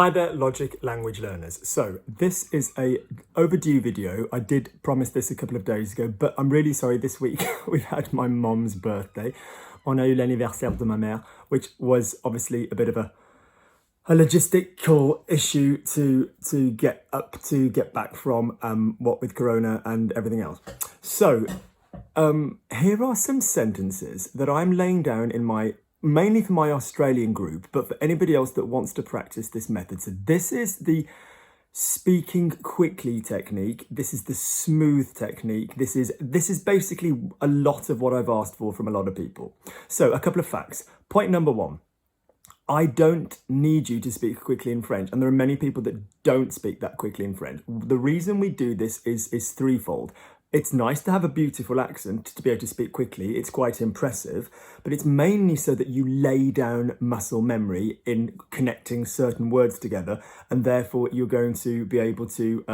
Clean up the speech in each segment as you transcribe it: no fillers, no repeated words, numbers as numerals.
Hi there, Logic language learners. So this is a overdue video. I did promise this a couple of days ago, but I'm really sorry this week we've had my mom's birthday. On a eu l'anniversaire de ma mère, which was obviously a bit of a logistical issue to get back from, what with Corona and everything else. So here are some sentences that I'm laying down in my mainly for my Australian group, but for anybody else that wants to practice this method. So this is the speaking quickly technique. This is the smooth technique. This is basically a lot of what I've asked for from a lot of people. So a couple of facts. Point number one, I don't need you to speak quickly in French. And there are many people that don't speak that quickly in French. The reason we do this is threefold. It's nice to have a beautiful accent to be able to speak quickly. It's quite impressive, but it's mainly so that you lay down muscle memory in connecting certain words together, and therefore you're going to be able to,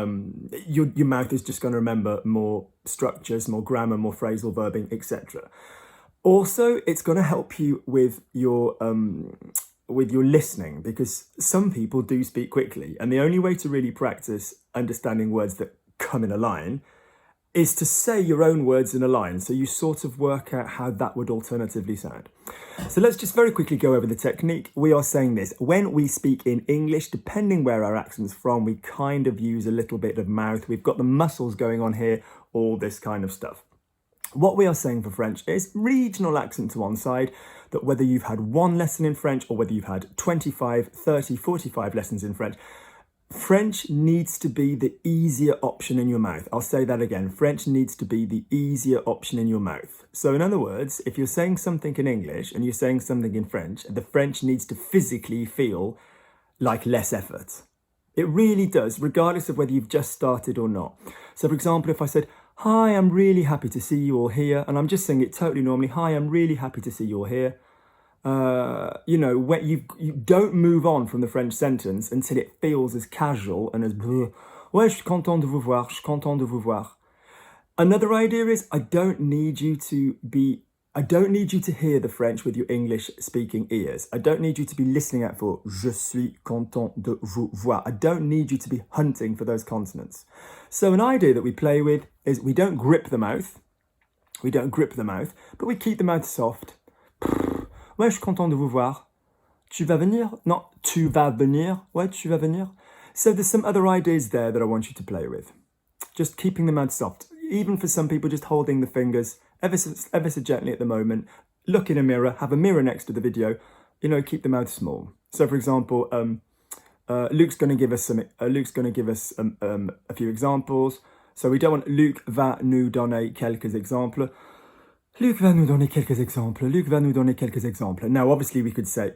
your mouth is just going to remember more structures, more grammar, more phrasal verbing, etc. Also, it's going to help you with your listening, because some people do speak quickly, and the only way to really practice understanding words that come in a line is to say your own words in a line, so you sort of work out how that would alternatively sound. So let's just very quickly go over the technique. We are saying this. When we speak in English, depending where our accent's from, we kind of use a little bit of mouth. We've got the muscles going on here, all this kind of stuff. What we are saying for French is regional accent to one side, that whether you've had one lesson in French or whether you've had 25, 30, 45 lessons in French, French needs to be the easier option in your mouth. I'll say that again. French needs to be the easier option in your mouth. So in other words, if you're saying something in English and you're saying something in French, the French needs to physically feel like less effort. It really does, regardless of whether you've just started or not. So for example, if I said, "Hi, I'm really happy to see you all here," and I'm just saying it totally normally, "Hi, I'm really happy to see you all here." When you don't move on from the French sentence until it feels as casual and as "Ouais, je suis content de vous voir, je suis content de vous voir." Another idea is I don't need you to hear the French with your English speaking ears. I don't need you to be listening out for "je suis content de vous voir." I don't need you to be hunting for those consonants. So an idea that we play with is we don't grip the mouth. We don't grip the mouth, but we keep the mouth soft. Ouais, je suis content de vous voir. Tu vas venir? Not tu vas venir. Ouais, tu vas venir. So there's some other ideas there that I want you to play with. Just keeping the mouth soft. Even for some people, just holding the fingers ever so gently at the moment. Look in a mirror. Have a mirror next to the video. Keep the mouth small. So for example, Luke's going to give us a few examples. So we don't want Luc va nous donner quelques exemples. Luc va nous donner quelques exemples. Luc va nous donner quelques exemples. Now, obviously, we could say,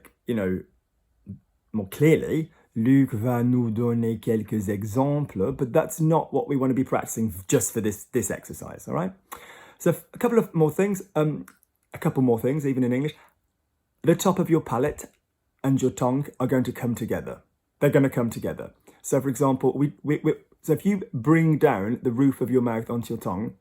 more clearly, Luc va nous donner quelques exemples, but that's not what we want to be practicing just for this exercise, all right? So a couple more things, even in English. The top of your palate and your tongue are going to come together. They're going to come together. So, for example, so if you bring down the roof of your mouth onto your tongue,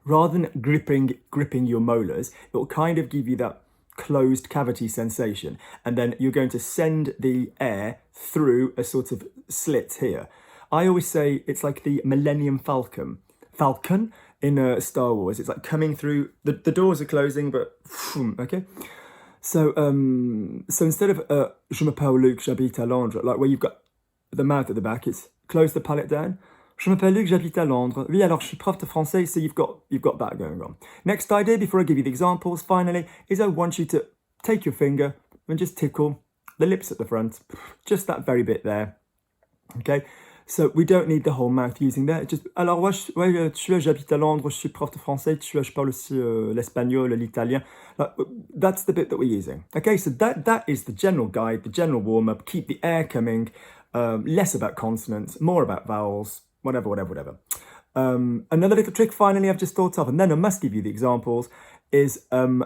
rather than gripping your molars, it will kind of give you that closed cavity sensation. And then you're going to send the air through a sort of slit here. I always say it's like the Millennium Falcon in Star Wars. It's like coming through, the doors are closing, but okay. So instead of je m'appelle Luc, j'habite à Londres, like where you've got the mouth at the back, it's close the palate down. Je m'appelle Luc, j'habite à Londres. Oui, alors je suis prof de français, so you've got that going on. Next idea, before I give you the examples, finally, is I want you to take your finger and just tickle the lips at the front. Just that very bit there. Okay? So we don't need the whole mouth using there. Just, alors, j'habite à Londres, je suis prof de français, je parle aussi l'espagnol, l'italien. That's the bit that we're using. Okay, so that is the general guide, the general warm-up. Keep the air coming. Less about consonants, more about vowels. Whatever. Another little trick, finally, I've just thought of, and then I must give you the examples, is and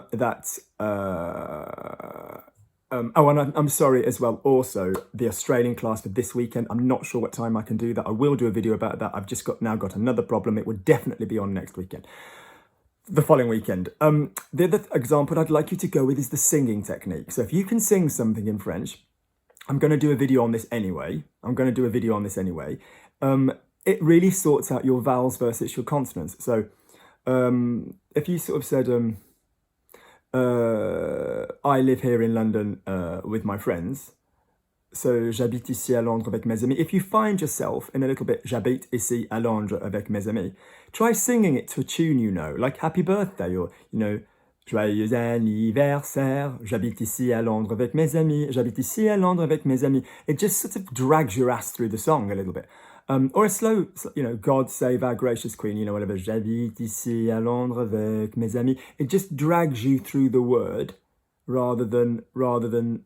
I'm sorry as well, also, the Australian class for this weekend, I'm not sure what time I can do that. I will do a video about that. I've just now got another problem. It would definitely be on next weekend. The following weekend. The other example I'd like you to go with is the singing technique. So if you can sing something in French, I'm going to do a video on this anyway. It really sorts out your vowels versus your consonants. So if you sort of said, I live here in London with my friends, so j'habite ici à Londres avec mes amis. If you find yourself in a little bit, j'habite ici à Londres avec mes amis, try singing it to a tune you know, like Happy Birthday or, you know, Joyeux anniversaire, j'habite ici à Londres avec mes amis, j'habite ici à Londres avec mes amis. It just sort of drags your ass through the song a little bit. Or a slow, you know, God save our gracious queen, you know, whatever, j'habite ici à Londres avec mes amis. It just drags you through the word rather than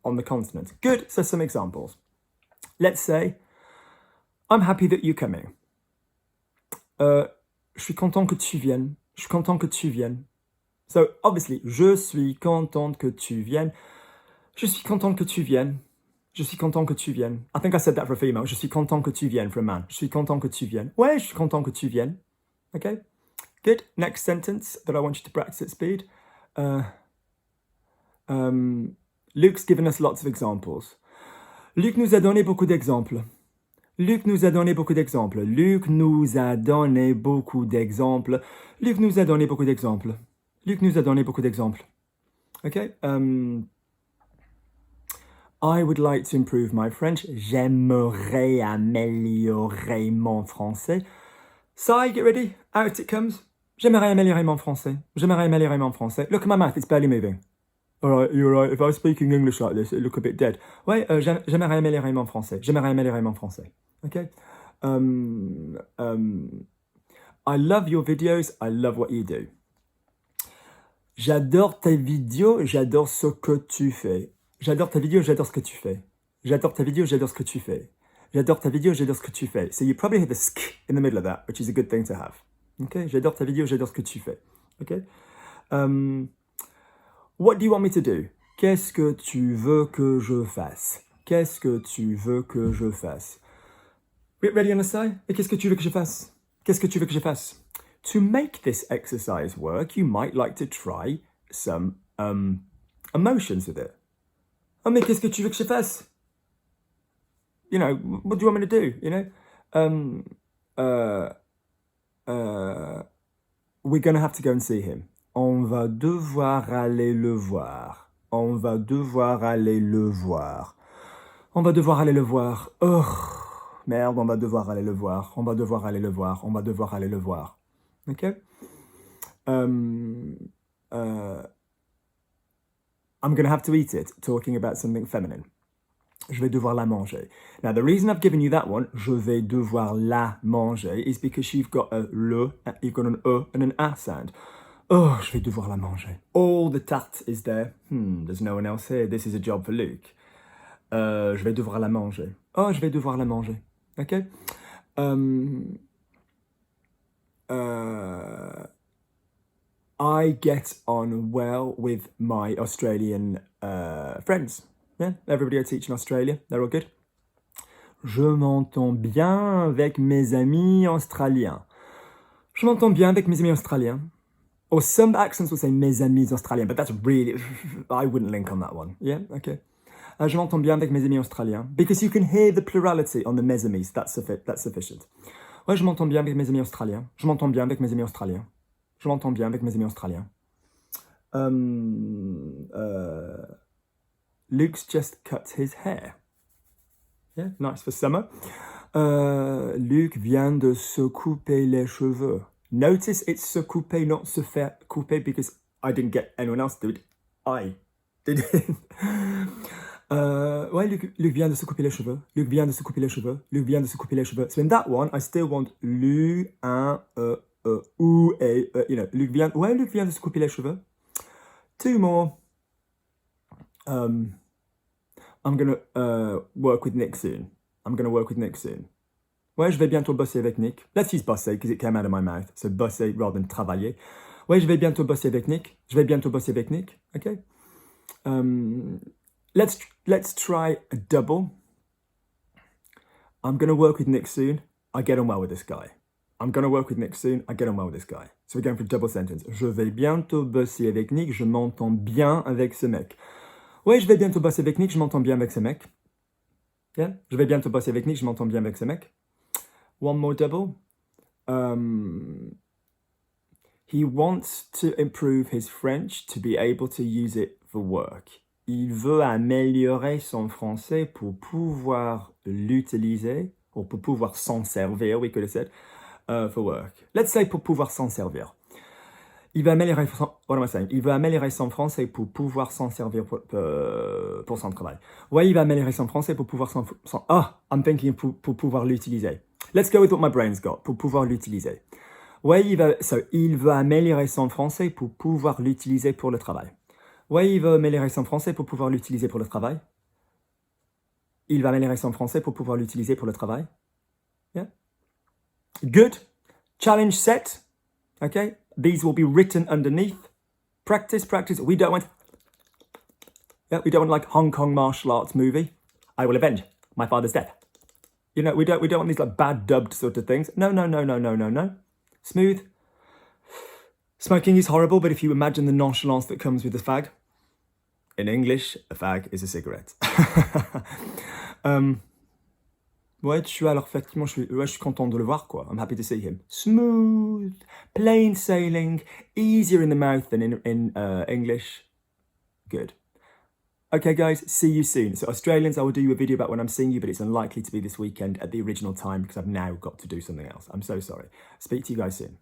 on the consonant. Good, so some examples. Let's say, I'm happy that you're coming. Je suis content que tu viennes. Je suis content que tu viennes. So, obviously, je suis contente que tu viennes. Je suis contente que tu viennes. Je suis content que tu viennes. I think I said that for a female. Je suis content que tu viennes for a man. Je suis content que tu viennes. Ouais, je suis content que tu viennes. Okay? Good. Next sentence that I want you to practice at speed. Luke's given us lots of examples. Luc nous a donné beaucoup d'exemples. Luc nous a donné beaucoup d'exemples. Luc nous a donné beaucoup d'exemples. Luc nous a donné beaucoup d'exemples. Luc nous a donné beaucoup d'exemples. Okay? I would like to improve my French. J'aimerais améliorer mon français. Sai, get ready. Out it comes. J'aimerais améliorer mon français. J'aimerais améliorer mon français. Look at my mouth, it's barely moving. Alright, you're right. If I was speaking English like this, it'd look a bit dead. Ouais, j'aimerais améliorer mon français. J'aimerais améliorer mon français. Okay? I love your videos. I love what you do. J'adore tes vidéos. J'adore ce que tu fais. J'adore ta vidéo, j'adore ce que tu fais. J'adore ta vidéo, j'adore ce que tu fais. J'adore ta vidéo, j'adore ce que tu fais. So you probably hear the sk in the middle of that, which is a good thing to have. Okay? J'adore ta vidéo, j'adore ce que tu fais. Okay? What do you want me to do? Qu'est-ce que tu veux que je fasse? Qu'est-ce que tu veux que je fasse? Ready on the side? Et qu'est-ce que tu veux que je fasse? Qu'est-ce que tu veux que je fasse? To make this exercise work, you might like to try some emotions with it. Oh, mais qu'est-ce que tu veux que je fasse? You know, what do you want me to do? You know? We're going to have to go and see him. On va devoir aller le voir. On va devoir aller le voir. On va devoir aller le voir. Oh, merde, on va devoir aller le voir. On va devoir aller le voir. On va devoir aller le voir. Okay? I'm going to have to eat it, talking about something feminine. Je vais devoir la manger. Now, the reason I've given you that one, je vais devoir la manger, is because you've got a le, you've got an e and an a sound. Oh, je vais devoir la manger. All the tarte is there. There's no one else here. This is a job for Luke. Je vais devoir la manger. Oh, je vais devoir la manger. Okay? I get on well with my Australian friends. Yeah, everybody I teach in Australia, they're all good. Je m'entends bien avec mes amis australiens. Je m'entends bien avec mes amis australiens. Or some accents will say mes amis australiens, but that's really, I wouldn't link on that one. Yeah, okay. Je m'entends bien avec mes amis australiens. Because you can hear the plurality on the mes amis, that's sufficient. Ouais, je m'entends bien avec mes amis australiens. Je m'entends bien avec mes amis australiens. Je m'entends bien avec mes amis australiens. Luke's just cut his hair. Yeah, nice for summer. Luke vient de se couper les cheveux. Notice it's se couper, not se faire couper, because I didn't get anyone else to do it. I did it. Ouais, Luke vient de se couper les cheveux. Luke vient de se couper les cheveux. Luke vient de se couper les cheveux. So in that one, I still want Lu, un, ou, et, you know, Luke vient de se couper les cheveux. Two more. I'm going to work with Nick soon. Ouais, je vais bientôt bosser avec Nick. Let's use bosser because it came out of my mouth. So bosser rather than travailler. Ouais, je vais bientôt bosser avec Nick. Okay. Let's try a double. I'm going to work with Nick soon. I get on well with this guy. I'm going to work with Nick soon. I get on well with this guy. So we're going for a double sentence. Je vais bientôt bosser avec Nick. Je m'entends bien avec ce mec. Ouais, je vais bientôt bosser avec Nick. Je m'entends bien avec ce mec. Yeah? Je vais bientôt bosser avec Nick, je m'entends bien avec ce mec. One more double. He wants to improve his French to be able to use it for work. Il veut améliorer son français pour pouvoir l'utiliser, ou pour pouvoir s'en servir, we could have said, for work. Let's say pour pouvoir s'en servir. Il veut améliorer son, what am I saying? Il veut améliorer son français pour pouvoir s'en servir pour son travail. Ouais, il va améliorer son français pour pouvoir I'm thinking pour pouvoir l'utiliser. Let's go with what my brain's got, pour pouvoir l'utiliser. Ouais, il veut améliorer son français pour pouvoir l'utiliser pour le travail. Ouais, il veut améliorer son français pour pouvoir l'utiliser pour le travail. Il va améliorer son français pour pouvoir l'utiliser pour le travail. Yeah. Good. Challenge set. Okay. These will be written underneath. Practice, practice. We don't want like Hong Kong martial arts movie. I will avenge my father's death. You know, we don't want these like bad dubbed sort of things. No. Smooth. Smoking is horrible, but if you imagine the nonchalance that comes with a fag, in English, a fag is a cigarette. Ouais, effectivement, je suis content de le voir, quoi. I'm happy to see him. Smooth, plain sailing, easier in the mouth than in English. Good. Okay, guys, see you soon. So Australians, I will do you a video about when I'm seeing you, but it's unlikely to be this weekend at the original time because I've now got to do something else. I'm so sorry. Speak to you guys soon.